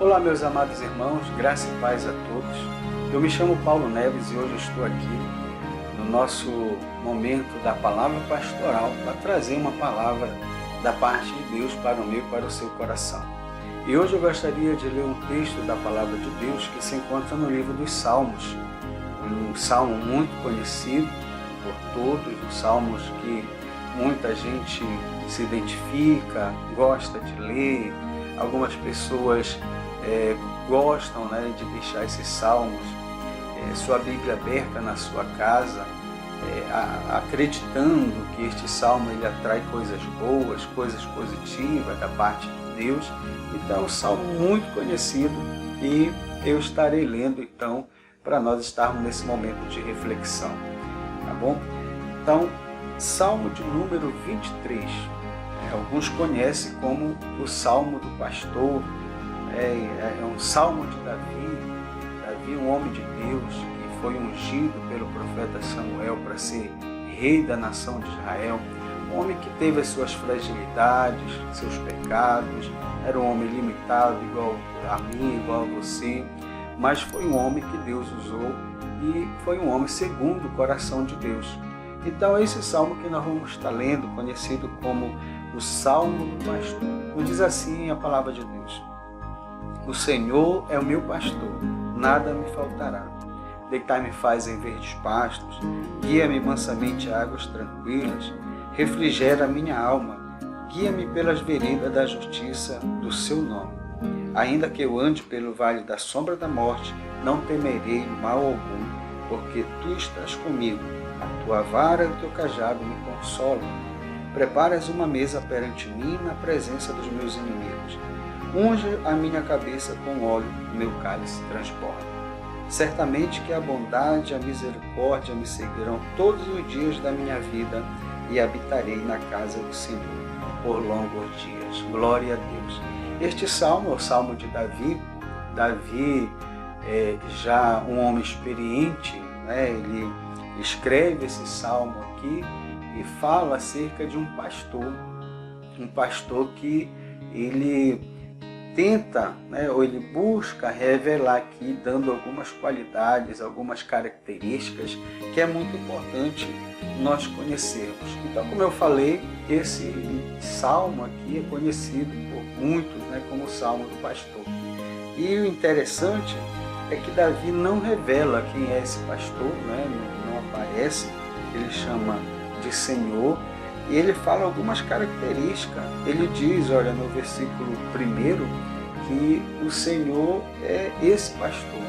Olá, meus amados irmãos, graça e paz a todos. Eu me chamo Paulo Neves e hoje estou aqui no nosso momento da palavra pastoral para trazer uma palavra da parte de Deus para o meu e para o seu coração. E hoje eu gostaria de ler um texto da palavra de Deus que se encontra no livro dos Salmos, um salmo muito conhecido por todos, os salmos que muita gente se identifica, gosta de ler. Algumas pessoas gostam, de deixar esses salmos, sua Bíblia aberta na sua casa, acreditando que este salmo ele atrai coisas boas, coisas positivas da parte de Deus. Então é um salmo muito conhecido e eu estarei lendo então para nós estarmos nesse momento de reflexão, tá bom? Então, Salmo de número 23, alguns conhecem como o Salmo do Pastor, é um salmo de Davi, um homem de Deus que foi ungido pelo profeta Samuel para ser rei da nação de Israel, um homem que teve as suas fragilidades, seus pecados, era um homem limitado igual a mim, igual a você, mas foi um homem que Deus usou e foi um homem segundo o coração de Deus. Então esse salmo que nós vamos estar lendo, conhecido como o Salmo do Pastor, nos diz assim a palavra de Deus: O Senhor é o meu pastor, nada me faltará. Deitar-me faz em verdes pastos, guia-me mansamente a águas tranquilas, refrigera a minha alma, guia-me pelas veredas da justiça do seu nome. Ainda que eu ande pelo vale da sombra da morte, não temerei mal algum, porque tu estás comigo. A tua vara e o teu cajado me consolam. Preparas uma mesa perante mim na presença dos meus inimigos. Unge a minha cabeça com óleo, o meu cálice transborda. Certamente que a bondade e a misericórdia me seguirão todos os dias da minha vida e habitarei na casa do Senhor por longos dias. Glória a Deus. Este salmo é o salmo de Davi. Davi é já um homem experiente, ele escreve esse salmo aqui e fala acerca de um pastor que ele tenta, ou ele busca revelar aqui, dando algumas qualidades, algumas características que é muito importante nós conhecermos. Então, como eu falei, esse salmo aqui é conhecido por muitos como o Salmo do Pastor. E o interessante é que Davi não revela quem é esse pastor, não aparece, ele chama de Senhor, e ele fala algumas características. Ele diz, olha, no versículo 1, que o Senhor é esse pastor,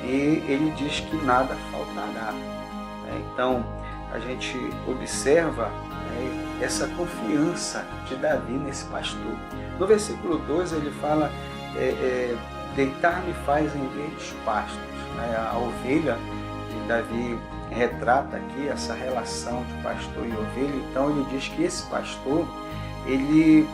e ele diz que nada faltará. Então, a gente observa essa confiança de Davi nesse pastor. No versículo 2 ele fala, deitar-me faz em verdes pastos. A ovelha, e Davi retrata aqui essa relação de pastor e ovelha. Então ele diz que esse pastor, ele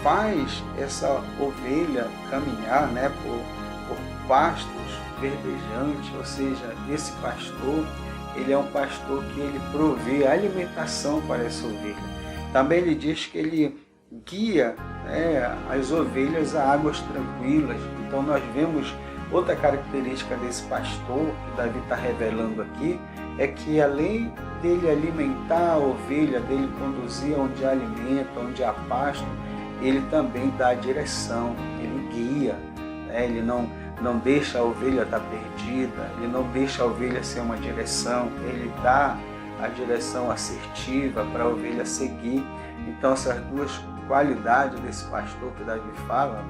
faz essa ovelha caminhar por pastos verdejantes, ou seja, esse pastor, ele é um pastor que ele provê alimentação para essa ovelha. Também ele diz que ele guia as ovelhas a águas tranquilas. Então nós vemos outra característica desse pastor que Davi está revelando aqui, é que além dele alimentar a ovelha, dele conduzir onde há alimento, onde há pasto, ele também dá a direção, ele guia, ele não deixa a ovelha estar perdida, ele não deixa a ovelha ser uma direção, ele dá a direção assertiva para a ovelha seguir. Então essas duas qualidades desse pastor que Davi fala,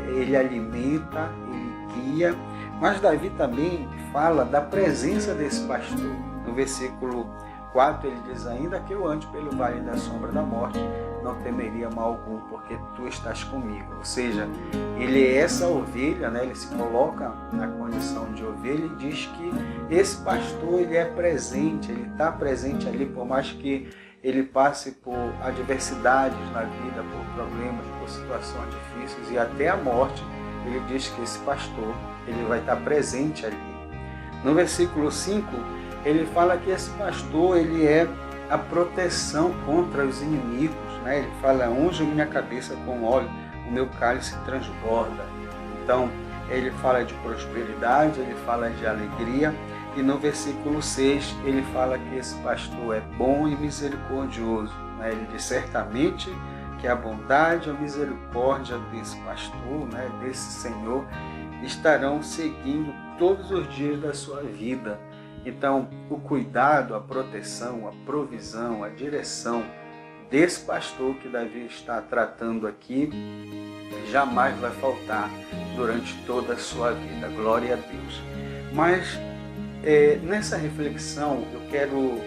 ele alimenta, ele guia, mas Davi também fala da presença desse pastor. No versículo 4 ele diz: ainda que eu ande pelo vale da sombra da morte, não temeria mal algum, porque tu estás comigo. Ou seja, ele é essa ovelha, ele se coloca na condição de ovelha e diz que esse pastor ele é presente, ele está presente ali, por mais que ele passe por adversidades na vida, por problemas, por situações difíceis e até a morte. Ele diz que esse pastor ele vai estar presente ali. No versículo 5, ele fala que esse pastor ele é a proteção contra os inimigos. Ele fala: unge minha cabeça com óleo, o meu cálice transborda. Então, ele fala de prosperidade, ele fala de alegria, e no versículo 6 ele fala que esse pastor é bom e misericordioso. Ele diz certamente que a bondade e a misericórdia desse pastor, desse Senhor, estarão seguindo todos os dias da sua vida. Então, o cuidado, a proteção, a provisão, a direção desse pastor que Davi está tratando aqui, jamais vai faltar durante toda a sua vida. Glória a Deus. Mas nessa reflexão eu quero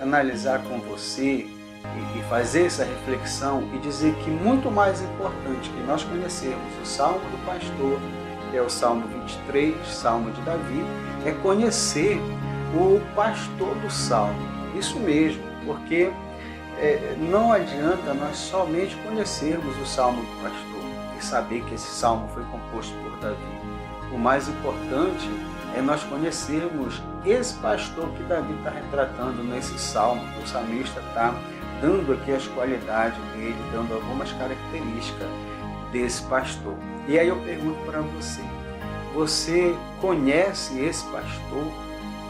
analisar com você e fazer essa reflexão e dizer que muito mais importante que nós conhecermos o Salmo do Pastor, que é o Salmo 23, Salmo de Davi, é conhecer o pastor do Salmo. Isso mesmo, porque não adianta nós somente conhecermos o Salmo do Pastor e saber que esse Salmo foi composto por Davi. O mais importante é nós conhecermos esse pastor que Davi está retratando nesse Salmo. O salmista está dando aqui as qualidades dele, dando algumas características desse pastor. E aí eu pergunto para você, você conhece esse pastor?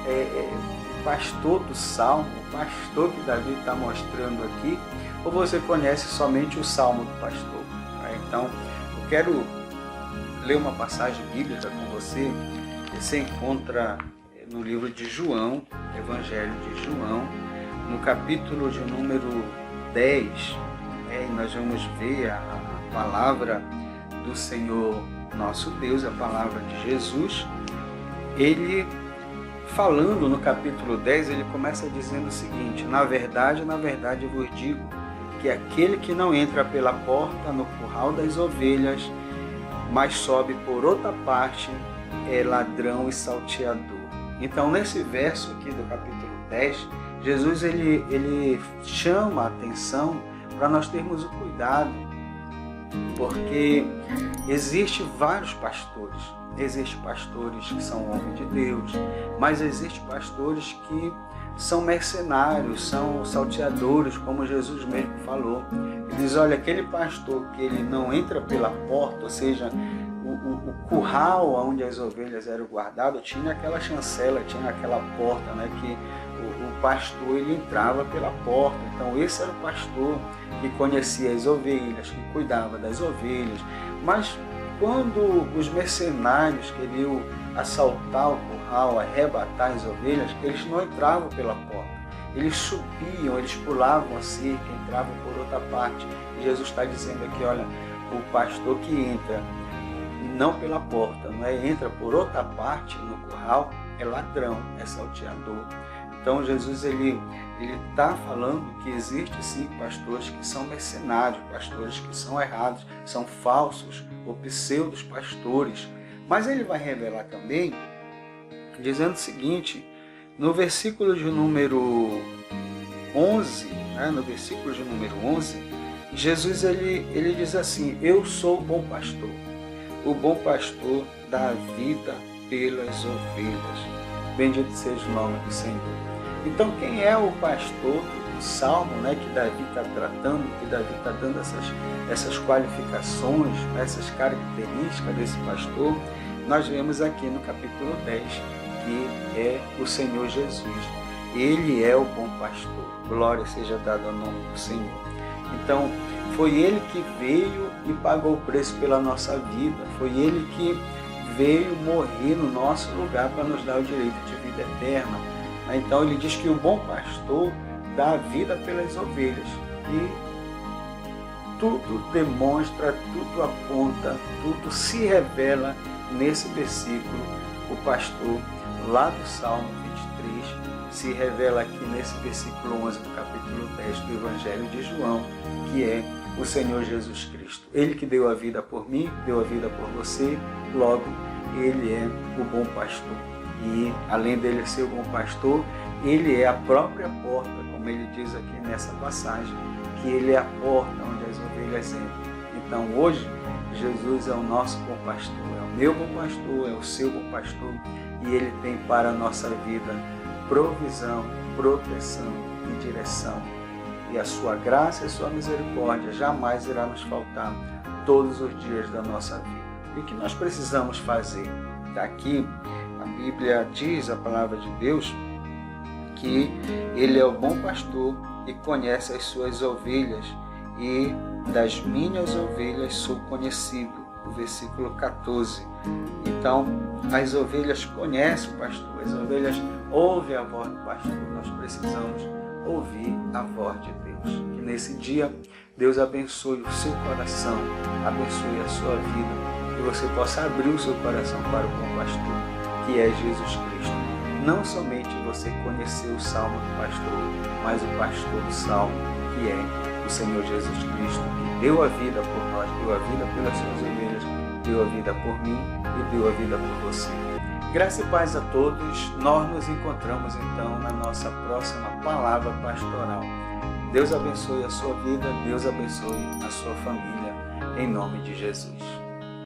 O pastor do Salmo, o pastor que Davi está mostrando aqui, ou você conhece somente o Salmo do pastor? Então, eu quero ler uma passagem bíblica com você, que se encontra no livro de João, Evangelho de João, no capítulo de número 10, e nós vamos ver a palavra do Senhor nosso Deus, a palavra de Jesus. Ele, falando no capítulo 10, ele começa dizendo o seguinte: na verdade eu vos digo que aquele que não entra pela porta no curral das ovelhas, mas sobe por outra parte, é ladrão e salteador. Então, nesse verso aqui do capítulo 10, Jesus ele chama a atenção para nós termos o cuidado, porque existem vários pastores. Existem pastores que são homens de Deus, mas existem pastores que são mercenários, são salteadores, como Jesus mesmo falou. Ele diz, olha, aquele pastor que ele não entra pela porta, ou seja, o curral onde as ovelhas eram guardadas, tinha aquela chancela, tinha aquela porta, que o pastor ele entrava pela porta. Então esse era o pastor que conhecia as ovelhas, que cuidava das ovelhas. Mas quando os mercenários queriam assaltar o curral, arrebatar as ovelhas, eles não entravam pela porta. Eles subiam, eles pulavam a cerca, entravam por outra parte. E Jesus está dizendo aqui, olha, o pastor que entra não pela porta, entra por outra parte no curral, é ladrão, é salteador. Então Jesus ele está falando que existe sim pastores que são mercenários, pastores que são errados, são falsos ou pseudos pastores. Mas ele vai revelar também, dizendo o seguinte, no versículo de número 11, Jesus ele diz assim, eu sou o bom pastor dá a vida pelas ovelhas. Bendito seja o nome do Senhor. Então, quem é o pastor do Salmo, que Davi está tratando, que Davi está dando essas qualificações, essas características desse pastor? Nós vemos aqui no capítulo 10, que é o Senhor Jesus. Ele é o bom pastor. Glória seja dada ao nome do Senhor. Então, foi Ele que veio e pagou o preço pela nossa vida. Foi Ele que veio morrer no nosso lugar para nos dar o direito de vida eterna. Então ele diz que o bom pastor dá a vida pelas ovelhas. E tudo demonstra, tudo aponta, tudo se revela nesse versículo. O pastor lá do Salmo 23 se revela aqui nesse versículo 11 do capítulo 10 do Evangelho de João, que é o Senhor Jesus Cristo. Ele que deu a vida por mim, deu a vida por você, logo Ele é o bom pastor. E além dele ser o bom pastor, Ele é a própria porta, como ele diz aqui nessa passagem, que Ele é a porta onde as ovelhas entram. Então hoje, Jesus é o nosso bom pastor, é o meu bom pastor, é o seu bom pastor, e Ele tem para a nossa vida provisão, proteção e direção. E a sua graça e a sua misericórdia jamais irá nos faltar todos os dias da nossa vida. E o que nós precisamos fazer? Aqui, a Bíblia diz, a palavra de Deus, que Ele é o bom pastor e conhece as suas ovelhas, e das minhas ovelhas sou conhecido. O versículo 14. Então, as ovelhas conhecem o pastor, as ovelhas ouvem a voz do pastor. Nós precisamos ouvir a voz de Deus. Que nesse dia, Deus abençoe o seu coração, abençoe a sua vida, que você possa abrir o seu coração para o bom pastor, que é Jesus Cristo. Não somente você conhecer o salmo do pastor, mas o pastor do salmo, que é o Senhor Jesus Cristo, que deu a vida por nós, deu a vida pelas suas ovelhas, deu a vida por mim e deu a vida por você. Graça e paz a todos. Nós nos encontramos então na nossa próxima palavra pastoral. Deus abençoe a sua vida, Deus abençoe a sua família, em nome de Jesus.